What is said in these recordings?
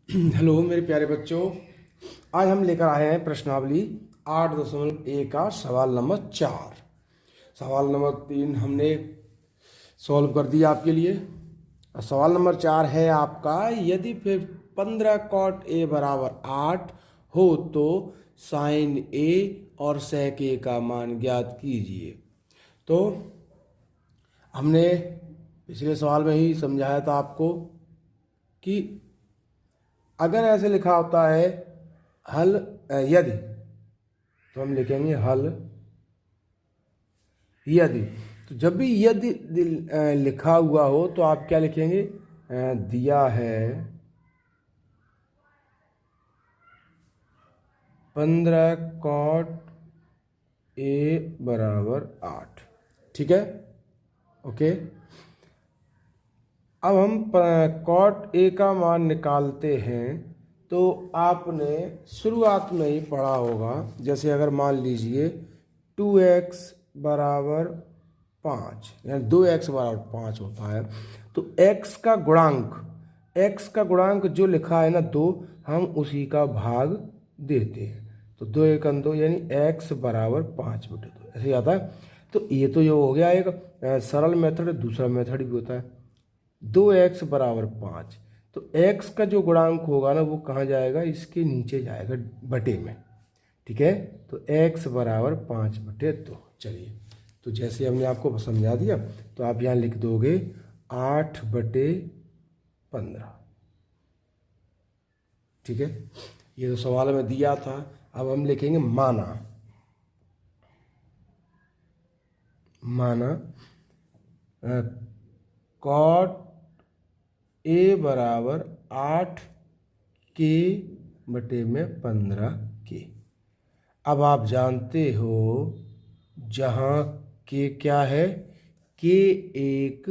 Hello मेरे प्यारे बच्चों, आज हम लेकर आए हैं प्रश्नावली 8.1 का सवाल नंबर 4। सवाल नंबर 3 हमने सॉल्व कर दिया आपके लिए। सवाल नंबर 4 है आपका, यदि फिर 15 कॉट ए बराबर 8 हो तो साइन ए और सेक ए का मान ज्ञात कीजिए। तो हमने पिछले सवाल में ही समझाया था आपको कि अगर ऐसे लिखा होता है हल यदि, तो हम लिखेंगे हल यदि। तो जब भी यदि लिखा हुआ हो तो आप क्या लिखेंगे, दिया है 15 कॉट ए बराबर 8। ठीक है, ओके। अब हम कॉट ए का मान निकालते हैं। तो आपने शुरुआत में ही पढ़ा होगा, जैसे अगर मान लीजिए 2x बराबर 5 यानी 2x बराबर 5 होता है, तो x का गुणांक जो लिखा है ना 2, हम उसी का भाग देते हैं। तो 2 1 2 यानी x बराबर 5/2 ऐसे आता है। तो ये हो गया एक सरल मेथड। दूसरा मेथड भी होता है 2x बराबर 5। तो x का जो गुणांक होगा ना वो कहाँ जाएगा, इसके नीचे जाएगा बटे में। ठीक है, तो x बराबर 5/2। चलिए, तो जैसे हमने आपको समझा दिया तो आप यहाँ लिख दोगे 8/15। ठीक है, ये तो सवाल में दिया था। अब हम लिखेंगे माना कॉट ए बराबर 8 के बटे में 15 के। अब आप जानते हो जहाँ के क्या है, के एक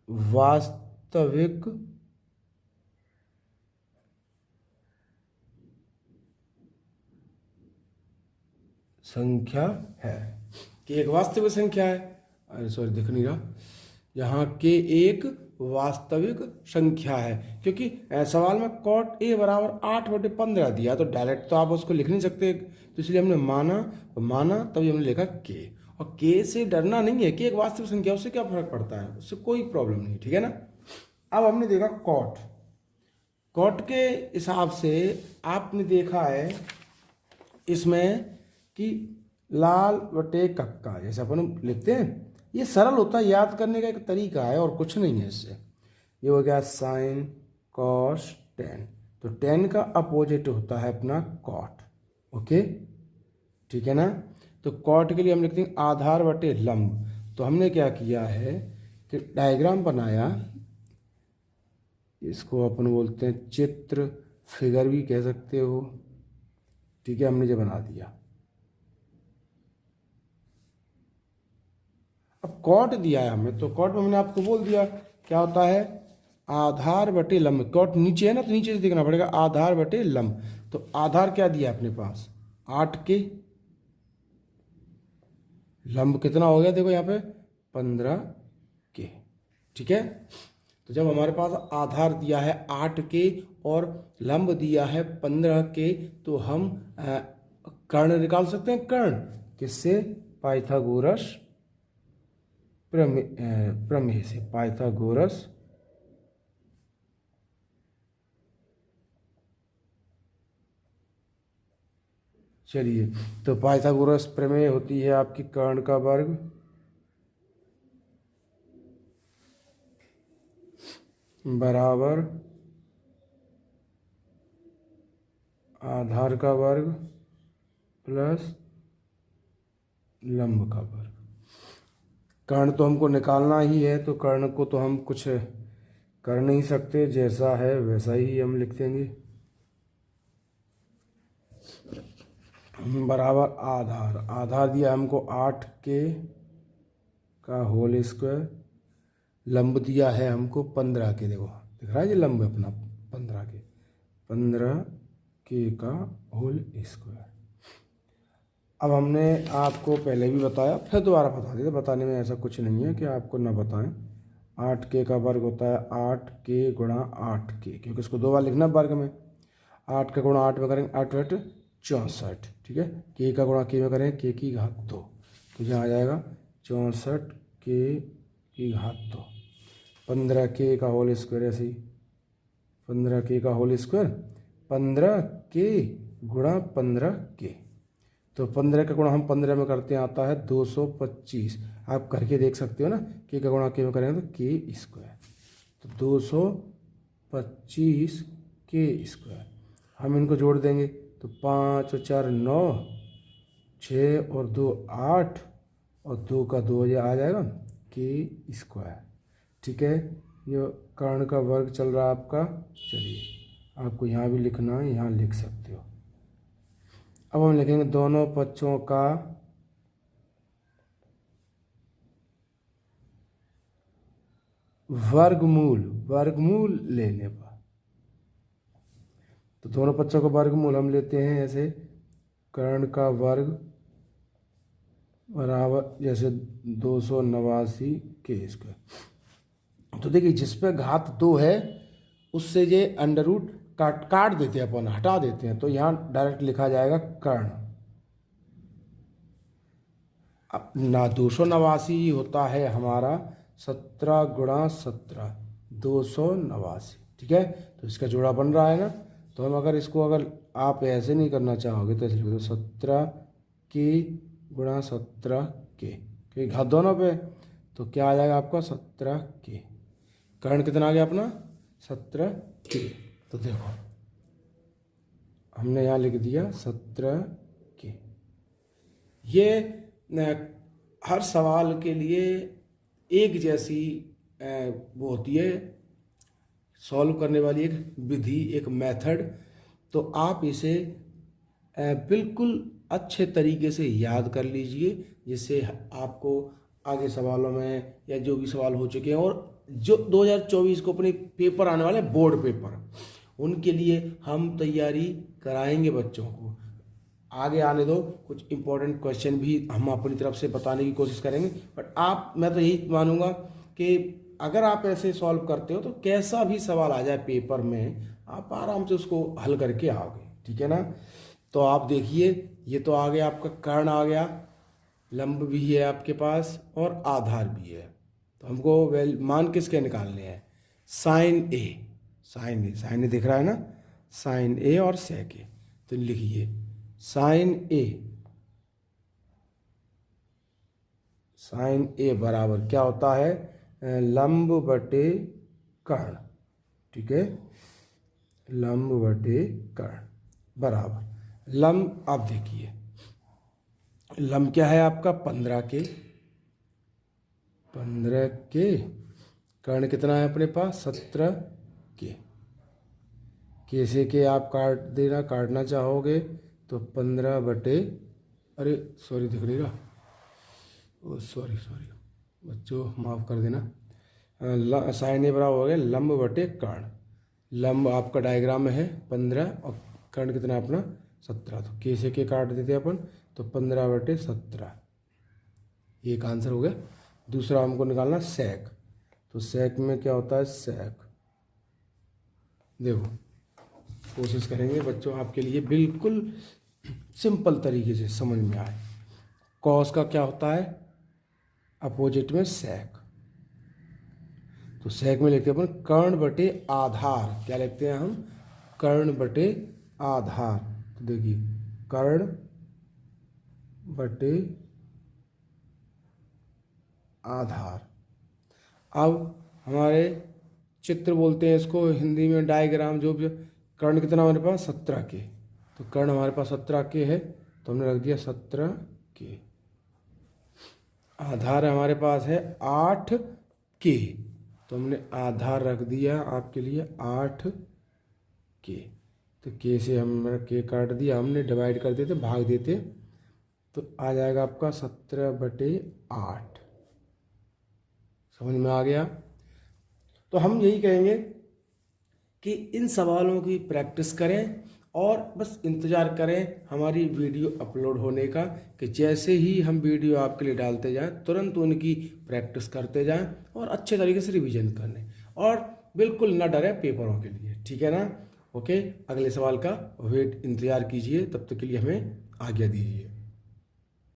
वास्तविक संख्या है। के एक वास्तविक संख्या है, अरे सॉरी दिख नहीं रहा, यहाँ के एक वास्तविक संख्या है। क्योंकि सवाल में कॉट ए बराबर 8/15 दिया, तो डायरेक्ट तो आप उसको लिख नहीं सकते, तो इसलिए हमने माना तभी हमने लिखा के। और के से डरना नहीं है, कि एक वास्तविक संख्या, उससे क्या फर्क पड़ता है, उससे कोई प्रॉब्लम नहीं। ठीक है ना। अब हमने देखा कॉट के हिसाब से आपने देखा है इसमें कि लाल बटे कक्का, जैसे अपन लिखते हैं, ये सरल होता है, याद करने का एक तरीका है और कुछ नहीं है इससे। ये हो गया साइन कॉस टेन। तो टेन का अपोजिट होता है अपना कॉट। ओके, ठीक है ना। तो कॉट के लिए हम लिखते हैं आधार बटे लंब। तो हमने क्या किया है कि डायग्राम बनाया, इसको अपन बोलते हैं चित्र, फिगर भी कह सकते हो। ठीक है, हमने जो बना दिया। अब कॉट दिया है हमें, तो कॉट में हमने आपको बोल दिया क्या होता है, आधार बटे लंब। कॉट नीचे है ना, तो नीचे से देखना पड़ेगा आधार बटे लंब। तो आधार क्या दिया है अपने पास 8 के, लंब कितना हो गया देखो यहाँ पे 15 के। ठीक है, तो जब हमारे पास आधार दिया है 8 के और लंब दिया है 15 के, तो हम कर्ण निकाल सकते हैं। कर्ण किससे, पाइथागोरस प्रमेय से, पाइथागोरस चलिए, तो पाइथागोरस प्रमेय होती है आपकी कर्ण का वर्ग बराबर आधार का वर्ग प्लस लंब का वर्ग। कर्ण तो हमको निकालना ही है, तो कर्ण को तो हम कुछ कर नहीं सकते, जैसा है वैसा ही हम लिख देंगे। बराबर आधार दिया हमको 8 के का होल स्क्वायर, लंब दिया है हमको 15 के। देखो दिख रहा है ये लंब अपना 15 के का होल स्क्वायर। अब हमने आपको पहले भी बताया, फिर दोबारा बता देते, बताने में ऐसा कुछ नहीं है कि आपको ना बताएं। 8k का वर्ग होता है 8k गुणा 8k, क्योंकि इसको 2 बार लिखना वर्ग में। 8 का गुणा 8 में करेंगे 8 8 64, ठीक है। k का गुणा k में करेंगे k की घात 2, तो यहाँ आ जाएगा 64k की घात 2। 15k का होल स्क्वायर, ऐसे ही 15k का होल स्क्वायर 15k गुणा 15k, तो 15 का गुणा हम 15 में करते हैं आता है 225। आप करके देख सकते हो ना, k का गुणा k में करेंगे तो k स्क्वायर, तो 225 k स्क्वायर। हम इनको जोड़ देंगे तो 5 और 4 9, 6 और 2 8 और 2 का 2 ये आ जाएगा k स्क्वायर, ठीक है। ये कर्ण का वर्ग चल रहा है आपका। चलिए आपको यहाँ भी लिखना है, यहाँ लिख सकते हो। अब हम लिखेंगे दोनों पक्षों का वर्गमूल लेने पर, तो दोनों पक्षों का वर्गमूल हम लेते हैं ऐसे, कर्ण का वर्ग बराबर जैसे 289 के स्क्वायर। तो देखिए जिस पे घात 2 है उससे ये अंडर रूट काट देते हैं अपन, हटा देते हैं, तो यहाँ डायरेक्ट लिखा जाएगा कर्ण। अब ना 289 होता है हमारा 17 गुणा 17 289, ठीक है। तो इसका जोड़ा बन रहा है ना, तो हम अगर इसको अगर आप ऐसे नहीं करना चाहोगे तो ऐसे लिखो, 17 के गुणा 17 के घात दोनों पे, तो क्या आ जाएगा आपका 17 के। कर्ण कितना आ गया अपना 17 के। तो देखो हमने यहाँ लिख दिया 17 के। ये हर सवाल के लिए एक जैसी वो होती है सॉल्व करने वाली एक विधि, एक मेथड। तो आप इसे बिल्कुल अच्छे तरीके से याद कर लीजिए, जिससे आपको आगे सवालों में या जो भी सवाल हो चुके हैं और जो 2024 को अपने पेपर आने वाले बोर्ड पेपर, उनके लिए हम तैयारी कराएंगे बच्चों को। आगे आने दो, कुछ इम्पोर्टेंट क्वेश्चन भी हम अपनी तरफ से बताने की कोशिश करेंगे। बट मैं तो यही मानूंगा कि अगर आप ऐसे सॉल्व करते हो तो कैसा भी सवाल आ जाए पेपर में आप आराम से उसको हल करके आओगे, ठीक है ना। तो आप देखिए ये तो आ गया आपका कर्ण आ गया, लंब भी है आपके पास और आधार भी है। तो हमको मान किसके निकालने हैं, साइन ए दिख रहा है ना, साइन ए और सेक ए। तो लिखिए साइन ए बराबर क्या होता है, लंब बटे कर्ण, ठीक है। लंब बटे कर्ण बराबर लंब। आप देखिए लंब क्या है आपका 15 के, कर्ण कितना है अपने पास 17 के। कैसे के आप काटना चाहोगे तो 15 बटे, अरे सॉरी दिख नहीं रहा, ओ सॉरी बच्चों माफ़ कर देना। साइन ए बराबर हो गया लंब बटे कर्ण। लंब आपका डायग्राम में है 15 और कर्ण कितना अपना 17, तो कैसे के काट देते हैं अपन, तो 15 बटे 17, एक आंसर हो गया। दूसरा हमको निकालना सेक, तो सेक में क्या होता है सेक, देखो कोशिश करेंगे बच्चों आपके लिए बिल्कुल सिंपल तरीके से समझ में आए। कॉस का क्या होता है अपोजिट में सेक, तो सेक में लिखते हैं अपन कर्ण बटे आधार। क्या लिखते हैं हम, कर्ण बटे आधार। तो देखिए कर्ण बटे आधार। अब हमारे चित्र बोलते हैं इसको हिंदी में, डायग्राम जो भी। कर्ण कितना हमारे पास 17 के, तो कर्ण हमारे पास 17 के है, तो हमने रख दिया 17 के। आधार हमारे पास है 8 के, तो हमने आधार रख दिया आपके लिए 8 के। तो के से हमने के काट दिया, हमने डिवाइड कर देते भाग देते, तो आ जाएगा आपका 17 बटे 8। समझ में आ गया। तो हम यही कहेंगे कि इन सवालों की प्रैक्टिस करें और बस इंतज़ार करें हमारी वीडियो अपलोड होने का, कि जैसे ही हम वीडियो आपके लिए डालते जाएं तुरंत उनकी प्रैक्टिस करते जाएं और अच्छे तरीके से रिवीजन करने, और बिल्कुल ना डरें पेपरों के लिए। ठीक है ना? ओके, अगले सवाल का इंतज़ार कीजिए, तब तक के लिए हमें आज्ञा दीजिए।